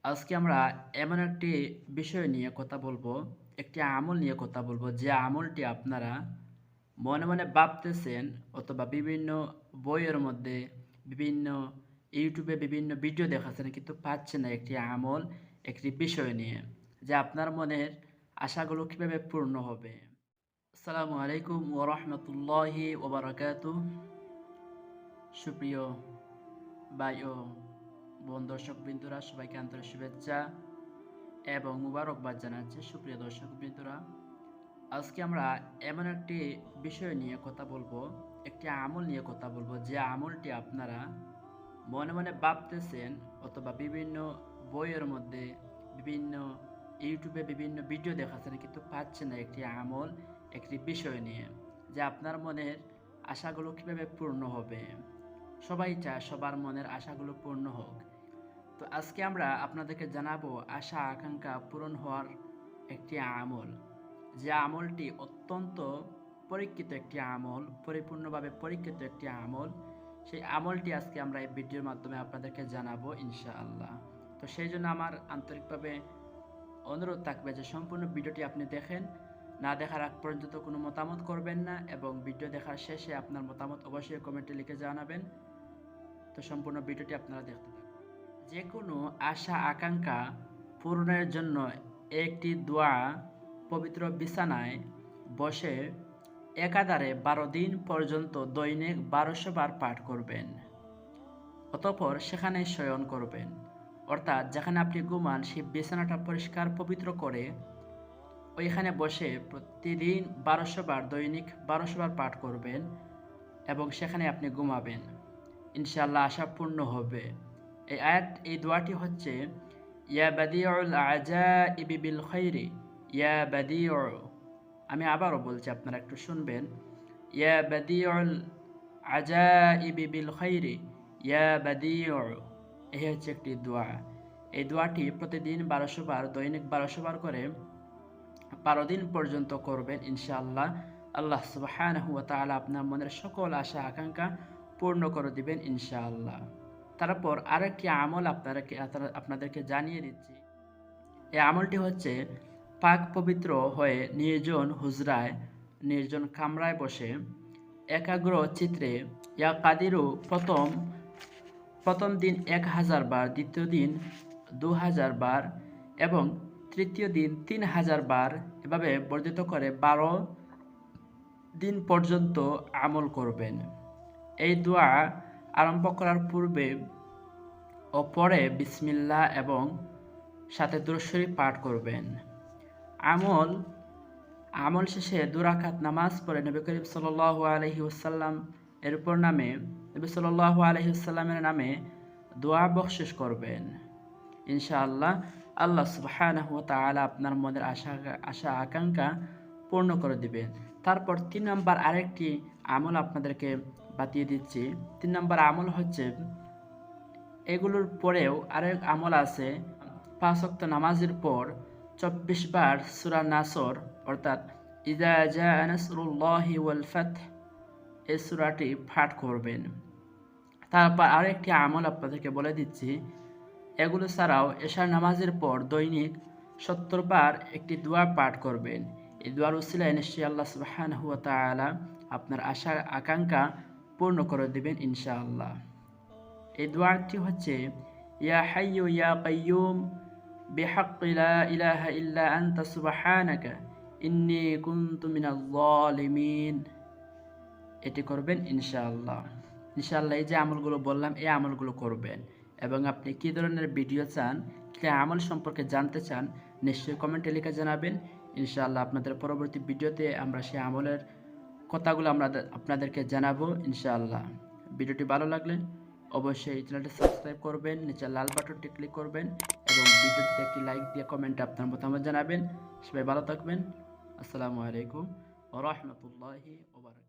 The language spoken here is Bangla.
আজকে আমরা এমন একটি বিষয় নিয়ে কথা বলবো, একটি আমল নিয়ে কথা বলবো, যে আমলটি আপনারা মনে মনে ভাবতেছেন অথবা বিভিন্ন বইয়ের মধ্যে, বিভিন্ন ইউটিউবে বিভিন্ন ভিডিও দেখাচ্ছেন, কিন্তু পাচ্ছেন না একটি আমল, একটি বিষয় নিয়ে যে আপনার মনের আশাগুলো কীভাবে পূর্ণ হবে। আসসালামু আলাইকুম ওয়া রাহমাতুল্লাহি ওয়া বারাকাতুহু। সুপ্রিয় ভাই ও বোন দর্শকবৃন্দরা, সবাইকে আন্তরিক শুভেচ্ছা এবং মুবারকবাদ জানাচ্ছি। সুপ্রিয় দর্শকবৃন্দরা, আজকে আমরা এমন একটি বিষয় নিয়ে কথা বলবো, একটি আমল নিয়ে কথা বলবো, যে আমলটি আপনারা মনে মনে ভাবতেছেন অথবা বিভিন্ন বইয়ের মধ্যে, বিভিন্ন ইউটিউবে বিভিন্ন ভিডিও দেখাচ্ছেন, কিন্তু পাচ্ছেন না একটি আমল, একটি বিষয় নিয়ে যে আপনার মনের আশাগুলো কীভাবে পূর্ণ হবে। সবাই চায় সবার মনের আশাগুলো পূর্ণ হোক। তো আজকে আমরা আপনাদেরকে জানাবো আশা আকাঙ্ক্ষা পূরণ হওয়ার একটি আমল, যে আমলটি অত্যন্ত পরীক্ষিত একটি আমল, পরিপূর্ণভাবে পরীক্ষিত একটি আমল। সেই আমলটি আজকে আমরা এই ভিডিওর মাধ্যমে আপনাদেরকে জানাবো ইনশাআল্লাহ। তো সেই জন্য আমার আন্তরিকভাবে অনুরোধ থাকবে যে সম্পূর্ণ ভিডিওটি আপনি দেখেন, না দেখার আগ পর্যন্ত কোনো মতামত করবেন না, এবং ভিডিও দেখার শেষে আপনার মতামত অবশ্যই কমেন্টে লিখে জানাবেন। তো সম্পূর্ণ ভিডিওটি আপনারা দেখতে থাকুন। যে কোনো আশা আকাঙ্ক্ষা পূরণের জন্য একটি দোয়া পবিত্র বিছানায় বসে একাধারে 12 দিন পর্যন্ত দৈনিক 1200 বার পাঠ করবেন। অতঃপর সেখানে শয়ন করবেন, অর্থাৎ যেখানে আপনি ঘুমান সেই বিছানাটা পরিষ্কার পবিত্র করে ওইখানে বসে প্রতিদিন 1200 বার, দৈনিক 1200 বার পাঠ করবেন এবং সেখানে আপনি ঘুমাবেন। ইনশাআল্লাহ আশা পূর্ণ হবে। এই দোয়াটি হচ্ছে, ইয়া বাদিউল আজাইবি বিল খাইরি, ইয়া বাদিউ। আমি আবারও বলছি, আপনারা একটু শুনবেন। ইয়া বাদিউল আজাইবি বিল খাইরি, ইয়া বাদিউ। এই হচ্ছে একটি দোয়া। এই দোয়াটি প্রতিদিন 1200 বার, দৈনিক 1200 বার করে 12 দিন পর্যন্ত করবেন ইনশাআল্লাহ। আল্লাহ সুবহানাহু ওয়া তাআলা আপনার মনের সকল আশা আকাঙ্ক্ষা পূর্ণ করে দিবেন ইনশাআল্লাহ। তারপর আরেকটি আমল আপনাদেরকে জানিয়ে দিচ্ছি। এই আমলটি হচ্ছে, পাক পবিত্র হয়ে নির্জন হুজরায়, নির্জন কামরায় বসে একাগ্র চিত্রে ইয়া কাদিরু প্রথম দিন 1000 বার, দ্বিতীয় দিন 2000 বার এবং তৃতীয় দিন 3000 বার, এভাবে বর্ধিত করে 12 দিন পর্যন্ত আমল করবেন। এই দোয়া আরম্ভ করার পূর্বে ও পরে বিসমিল্লাহ এবং সাথে দুরূদ শরীফ পাঠ করবেন। আমল শেষে 2 রাকাত নামাজ পড়ে নবী করিম সাল্লাল্লাহু আলাইহি ওয়াসাল্লাম এর উপর নামে, নবী সাল্লাল্লাহু আলাইহি ওয়াসাল্লামের নামে দোয়া বখশিশ করবেন ইনশাআল্লাহ। আল্লাহ সুবহানাহু ওয়া তাআলা আপনার মনের আশা আকাঙ্ক্ষা পূর্ণ করে দিবেন। তারপর 3 নম্বর আরেকটি আমল আপনাদেরকে বাতিয়ে দিচ্ছি। 3 নম্বর আমল হচ্ছে, এগুলোর পরেও আরেক আমল আছে। 5 ওয়াক্ত নামাজের পর 24 বার সূরা নাসর, অর্থাৎ ইযা জাআ নাসরুল্লাহি ওয়াল ফাth, এই সূরাটি পাঠ করবেন। তারপর আরেকটি আমল আপনাদেরকে বলে দিচ্ছি। এগুলো ছাড়াও এশার নামাজের পর দৈনিক 70 বার একটি দোয়া পাঠ করবেন। এই দোয়ার উসিলায় নিশ্চয়ই আল্লাহ সুবহানাহু ওয়া তাআলা আপনার আশা আকাঙ্ক্ষা পূর্ণ করে দিবেন ইনশাআল্লাহ। এই দোয়াটি হচ্ছে, ইয়া হাইয়ু ইয়া কাইয়ুম বিহাক্কি লা ইলাহা ইল্লা আনতা সুবহানাকা ইন্নী কুনতু মিনাজ জালিমিন। এটি করবেন ইনশাআল্লাহ। ইনশাআল্লাহ এই যে আমলগুলো বললাম, এই আমলগুলো করবেন। এবং আপনি কী ধরনের ভিডিও চান, কী আমল সম্পর্কে জানতে চান, নিশ্চয়ই কমেন্টে লিখে জানাবেন। ইনশাআল্লাহ আপনাদের পরবর্তী ভিডিওতে আমরা সেই আমলের কথাগুলো আপনাদেরকে জানাবো ইনশাআল্লাহ। ভিডিওটি ভালো লাগলে অবশ্যই চ্যানেলটি সাবস্ক্রাইব করবেন, নিচে লাল বাটনটি ক্লিক করবেন এবং ভিডিওটিতে একটি লাইক দিয়ে কমেন্টে আপনার মতামত জানাবেন। সবাই ভালো থাকবেন। আসসালামু আলাইকুম ওয়া রাহমাতুল্লাহি ওয়া বারাকাতুহু।